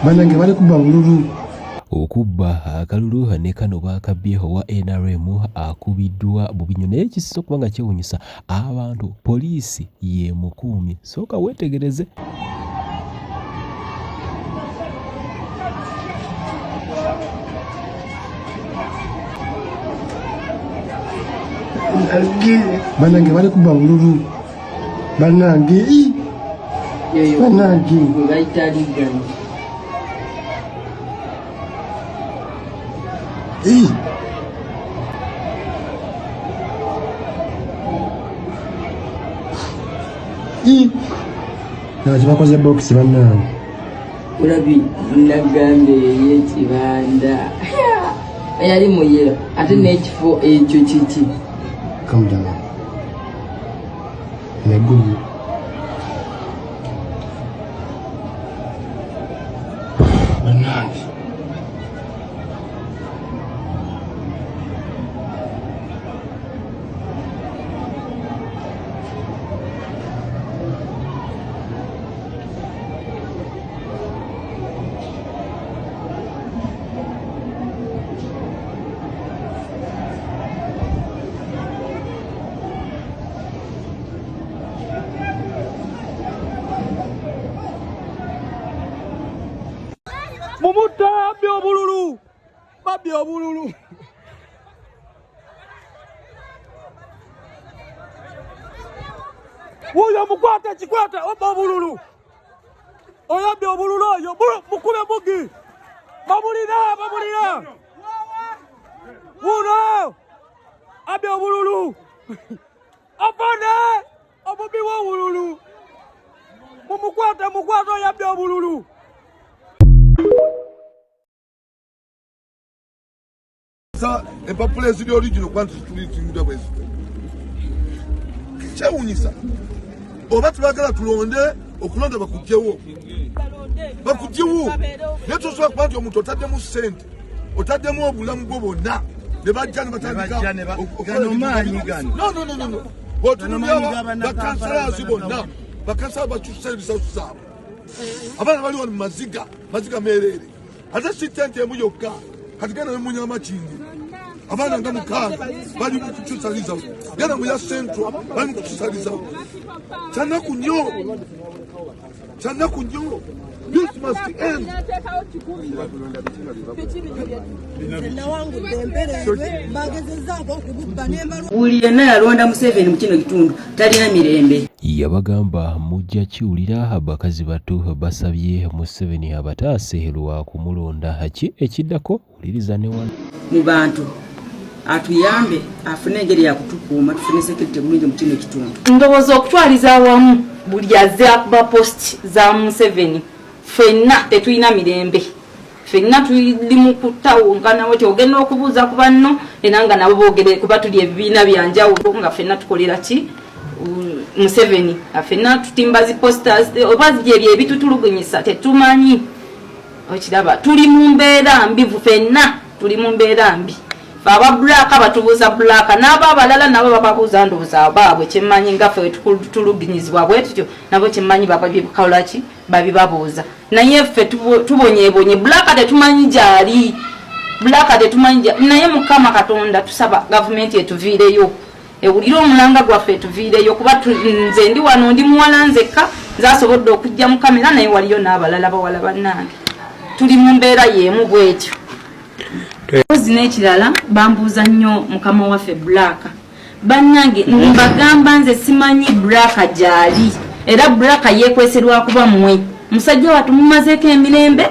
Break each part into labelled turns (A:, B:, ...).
A: Banange bali kuba bululu. Okubba akalulu ne kano bakabyeho wa NRM akubiddwa bubinyo naye kisoka kubanga kyewunyisa abantu poliisi ye mukuumi soka wetegereze. Banange bali kuba bululu. Banange banange ngaitaligana. Na chibakoze box banange.
B: Ulabi nagambe yekibanda. Yali muyera ate n'ekifo ekyo kiki.
A: Calm down. Negulu. Banange.
C: Mumuta biobululu. Babiobululu. Uyo mukwata chikwata obululu. Oya biobululu oyo mukube mugi. Babulira. Uno. Abiobululu. Apane. Obubi wobululu. Mukwata oya biobululu.
D: A population the original quantity to live in the West. Chawunyisa. Obatu bagala tulonde okulonda bakujjewo. Bakujjewo. Neto so kwanti omuntu otaddemu sente. Otaddemu obulamu bwo bonna. Ne bajja ne batandika. No. Botunya bakansala zibonna. Bakansala bachuserisa usaba. Abana bali wali maziga merere. Ate sitente emu yokka. Katikana munyama chindi. Abana nga mukaaga bali kutusaliza. Gana mu ya central bali kutusaliza. Chana kunyo. This must end.
B: Uliyena yalonda Museveni mu kino kitundu talina mirembe.
A: Yabagamba mujja kiwulira abakazi bato basabye Museveni abataase lwa kumulonda haki ekiddako uliriza ne wano.
B: Mu bantu atuyambe afune engeri ya kutukuuma tufune security bulungi mu kino kitundu.
E: Ndowooza okutwaliza awamu buli azze akuba post za Museveni fenna tetulina mirembe. Fenna tuli mu kutawungana wati ogenda okubuuza ku banno enanga nabo boogere kuba tuli ebibiina byanjawulo nga fenna tukolera ki Museveni afenna tutimba zi posters oba zije ebitutulugunyisa tetumanyi okiraba tuli mu mbeera mbi fenna tuli mu mbeera mbi baba black batubuza black nabo abalala nabo bababuza ndoza babwe kimanyi ngafe tuluginyizibwa bwetyo nabo kimanyi baba bikolaki babibabuza naye ffe tubonyebonye black tetumanyi jali black tetumanyi naye mukama katonda tusaba government yetuvireyo ewulira omulanga gwaffe tuvireyo kuba nze ndi wano ndi muwala nzekka zasobodde okujja mu kamera naye waliyo n'abalala bawala bannange tuli mu mbeera y'emu bwetyo. Ozi n'ekirala bambuuza nnyo mukama waffe Black bannange mbagamba nze simanyi Black gyali era Black yeekweserwa kuba mmwe musajja watu mumazeeko emirembe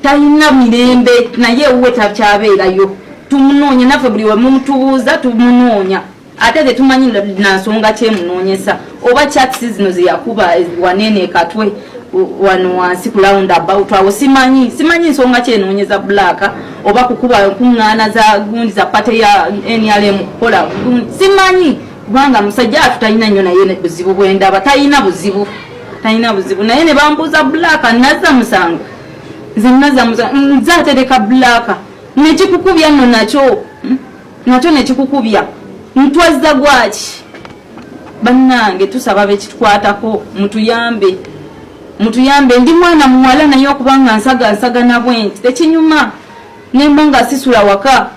E: talina mirembe naye uwe takyabeerayo tumunoonya naffe buli we mumutubuuza tumunoonya ate tetumanyi na nsonga kyemunoonyesa oba chatsi zino zeyakuba wanene katwe wano wansi ku roundabout awo simanyi nsonga kyenoonyeza Black oba kukuba kuŋŋaana za gundi za pate ya NRM kukola simanyi kubanga musajja atutalina nnyo naye buzibu bwendaba talina buzibu naye ne bambuuza Black nazza musango nze nazza musango nze atereka Black nekikukubya nno nakyo nekikukubya ntwazza gwaki bannange tusaba bekitukwatako mutuyambe ndi mwana muwala naye okubanga nsagana bwenti tekinyuma nemba nga sisula waka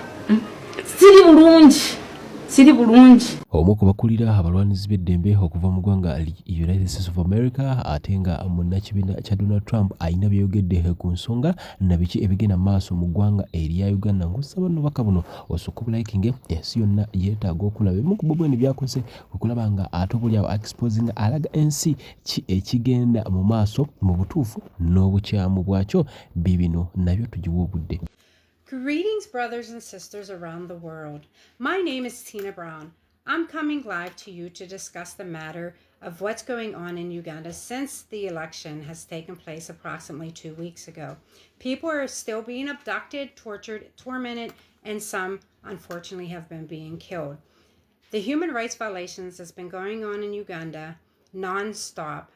E: siri bulungi.
A: Omu ku bakulira abalwanizi b'eddembe okuva mu ggwanga United States of America ate nga munnakibiina kya Donald Trump ayina byeyogedde ku nsonga na biki ebigenda maaso mu ggwanga erya Uganda ng'osaba n'obubaka buno osooka obulayikinge ensi yonna yeetaaga okulaba ebimu ku bubweni byakoze okulaba nga ate obulyawo exposing alaga ensi ki ekigenda mu maaso mu butuufu n'obukyamu bwakyo bibino nabyo tugiwa obudde.
F: Greetings, brothers and sisters around the world. My name is Tina Brown. I'm coming live to you to discuss the matter of what's going on in Uganda since the election has taken place approximately 2 weeks ago. People are still being abducted, tortured, tormented, and some, unfortunately, have been being killed. The human rights violations that's been going on in Uganda non-stop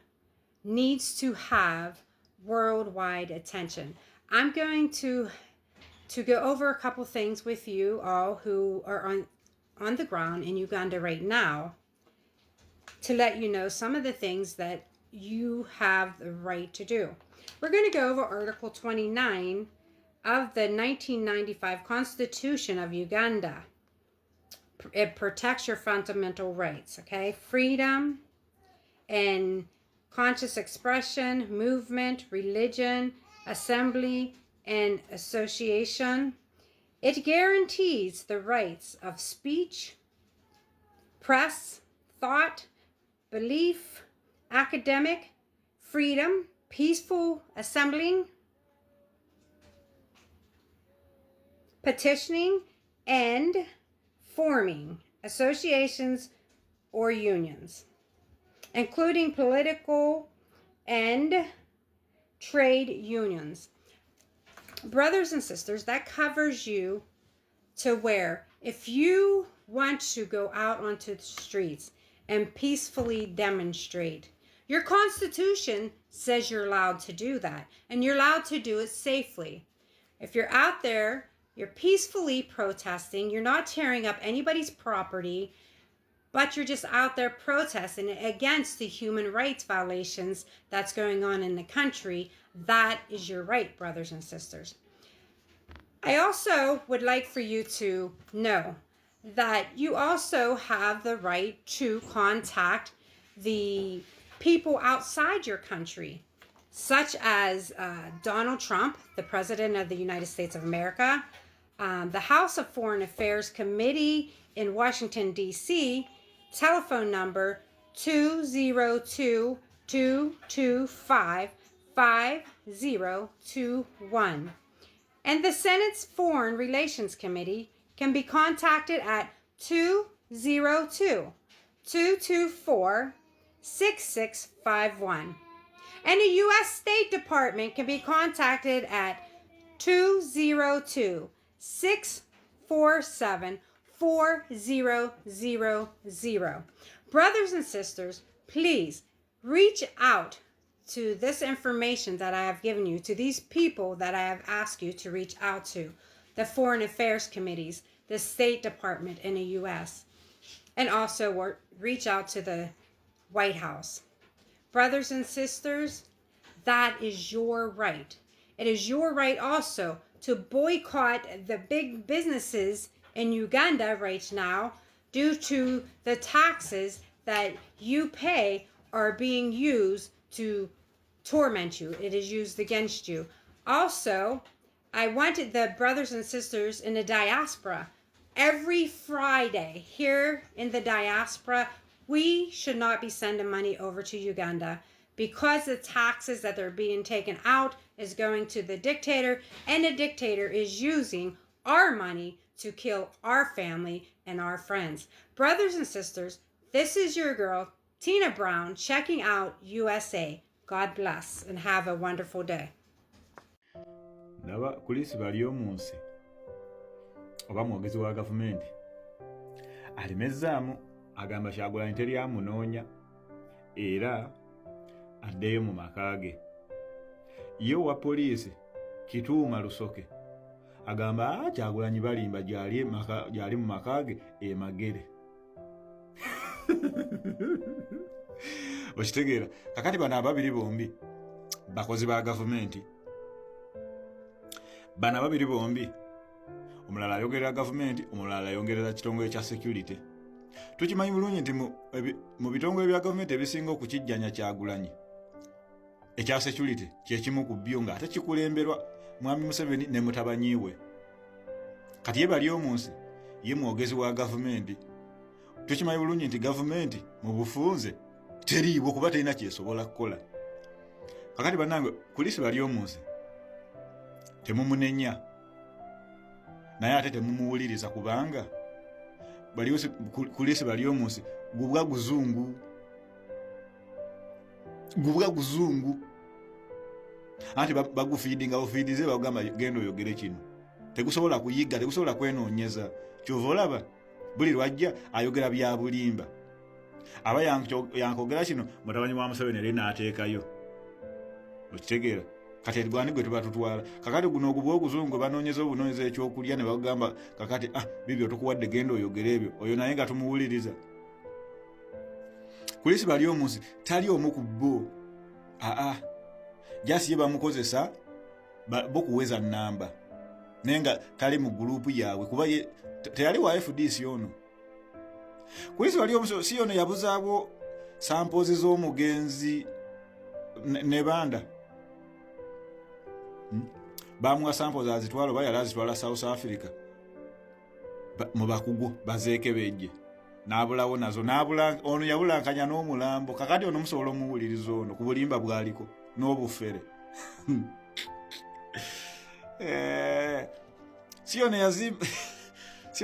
F: needs to have worldwide attention. I'm going to go over a couple things with you all who are on the ground in Uganda right now to let you know some of the things that you have the right to do. We're going to go over Article 29 of the 1995 Constitution of Uganda. It protects your fundamental rights, okay? Freedom and conscious expression, movement, religion, assembly, and association. It guarantees the rights of speech, press, thought, belief, academic freedom, peaceful assembling, petitioning, and forming associations or unions, including political and trade unions. Brothers and sisters, that covers you to where if you want to go out onto the streets and peacefully demonstrate, your Constitution says you're allowed to do that, and you're allowed to do it safely. If you're out there, you're peacefully protesting, you're not tearing up anybody's property, but you're just out there protesting against the human rights violations that's going on in the country, that is your right, brothers and sisters. I also would like for you to know that you also have the right to contact the people outside your country, such as Donald Trump, the President of the United States of America, the House of Foreign Affairs Committee in Washington, D.C., telephone number 202-225-5021. And the Senate's Foreign Relations Committee can be contacted at 202-224-6651. And the U.S. State Department can be contacted at 202-647-4000. Brothers and sisters, please reach out to this information that I have given you, to these people that I have asked you to reach out to, the Foreign Affairs Committees, the State Department in the U.S., and also reach out to the White House. Brothers and sisters, that is your right. It is your right also to boycott the big businesses in Uganda right now due to the taxes that you pay are being used to torment you. It is used against you. Also, I wanted the brothers and sisters in the diaspora, every Friday here in the diaspora, we should not be sending money over to Uganda because the taxes that are being taken out is going to the dictator, and the dictator is using our money to kill our family and our friends. Brothers and sisters, this is your girl, Tina Brown, checking out USA. God bless and have a wonderful day.
G: Naba kulisi bali omunsi oba mwogezi wa gavumenti alimezaamu agamba Kyagulanyi teri amunoonya era addeyo mu maka ge. Ye wa poliisi Kituuma Lusoke agamba Kyagulanyi balimba gyali mu maka ge Magere. okitegeera. Kakati bano ababiri bombi bakozi ba gavumenti, bano ababiri bombi omulala ayogerera gavumenti, omulala ayongerera kitongole kya security. Tukimanyi bulungi nti mu bitongole bya gavumenti ebisinga okukijjanya Kyagulanyi ekya security kyekimu ku byo nga ate kikulemberwa Mwami Museveni ne mutabanyi we. Kati ye bali omunsi ye mwogezi wa gavumenti. Tukimanyi bulungi nti gavumenti mu bufunze teriiwo kuba terina kyesobola kukola. Kakati bannange kulisi bali omunsi temumunenya naye ate temumuwuliriza kubanga kulisi bali omunsi gubwa guzungu anti bagufiidinga ofiidize bagamba genda oyogere kino. Tegusobola kuyiga, tegusobola kwenoonyeza. Kyova olaba buli lwajja ayogera bya bulimba. Aba yankogera kino mutabanyi wa Museveni era n'ateekayo. Okitegeera. Kati egwani gwe tuba tutwala. Kakati guno ogubwa oguzungu banoonyeza obunoonyeza ekyokulya ne bagamba kakati bibyo tukuwadde genda oyogere ebyo. Oyo naye nga tumuwuliriza. Kulisi bali omunsi tali omu ku bo. Jasi ye bamukozesa bokuweza nnamba. Nenga tali mu gurupu yaabwe kuba teyali wa FDC ono. Kulisi bali omunsi si ono yabuzaabo samples z'omugenzi ne banda. Bamuwa samples azitwalo bayala azitwala South Africa. Mu bakugu bazeeke bejje. Nabulawo nazo ono yabulankanya n'omulambo. Kakati ono musobola omuwuliriza ono ku bulimba bwaliko n'obufere. Si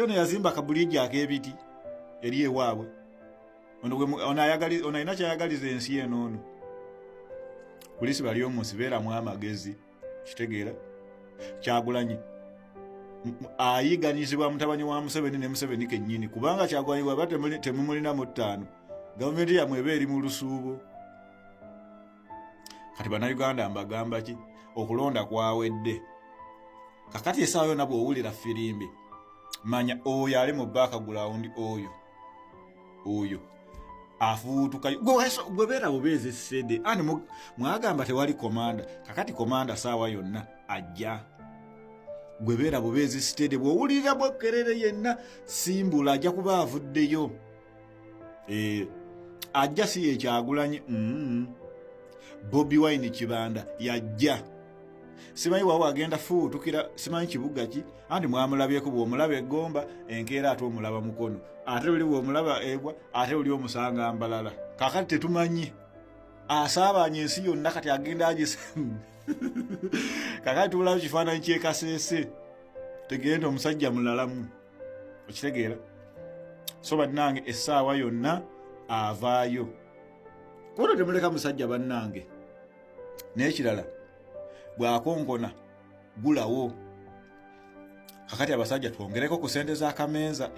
G: ono yazimba kabuliji ak'ebiti eri ewaabwe. Ono alina kyayagaliza ensi eno ono. Kulisi bali omunsi beeramu amagezi. Kitegeera. Kyagulanyi ayiganizibwa mutabanyi wa Museveni ne Museveni kennyini kubanga Kyagulanyi bwaba temumulina mu ttaano gavumenti yamwe eba eri mu lusuubo. Kati bannayuganda mbagamba ki okulonda kwawedde. Kakati essaawa yonna bw'owulira firimbi manya oyo ali mu background oyo afuutuka gwe beera bubeezi sede ani mwagamba tewali komanda. Kakati komanda saawa yonna ajja. Gwe beera bubeezi sitede bw'owulira bwekkerere yenna simbula ajja kuba avuddeyo. Ajja si ye Kyagulanyi. Bobi Wine Kibanda yajja. Simanyi wawo agenda fuutukira simanyi kibuga ki andi mwamulabyeko bw'omulaba Egomba enkeera ate omulaba Mukono ate oli bw'omulaba Ebwa ate oli omusanga Mbalala. Kakati tetumanyi asaabanya ensi yonna kati agenda agisemu. Kakati tubulawo kifaananyi ky'ekasese tegenda omusajja mulalamu. Okitegeera. So bannange essaawa yonna avaayo. Kono temuleka musajja bannange. N'ekirala bw'akonkona gulawo. Kakati abasajja twongereko ku ssente z'akamenza.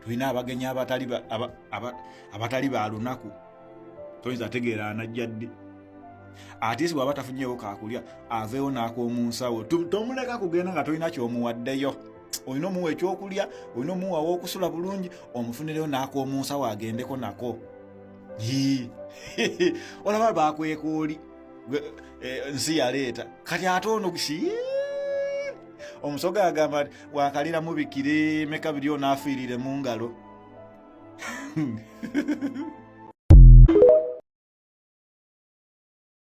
G: Tulina abagenyi abatali ba lunaku. Toyinza tegeera anajja ddi. Ate si bw'aba tafunyeewo kaakulya aveewo n'ak'omunsawo. Tomuleka kugenda nga tolina ky'omuwaddeyo. Olina omuwa ekyokulya, olina omuwa w'okusula bulungi, omufunireyo n'ak'omunsawo agendeko nako. Olaba baakweka oli nsi yaleeta kati ate ono omusoga agamba wakalira mubikire meka biri onaafiirire mu ngalo.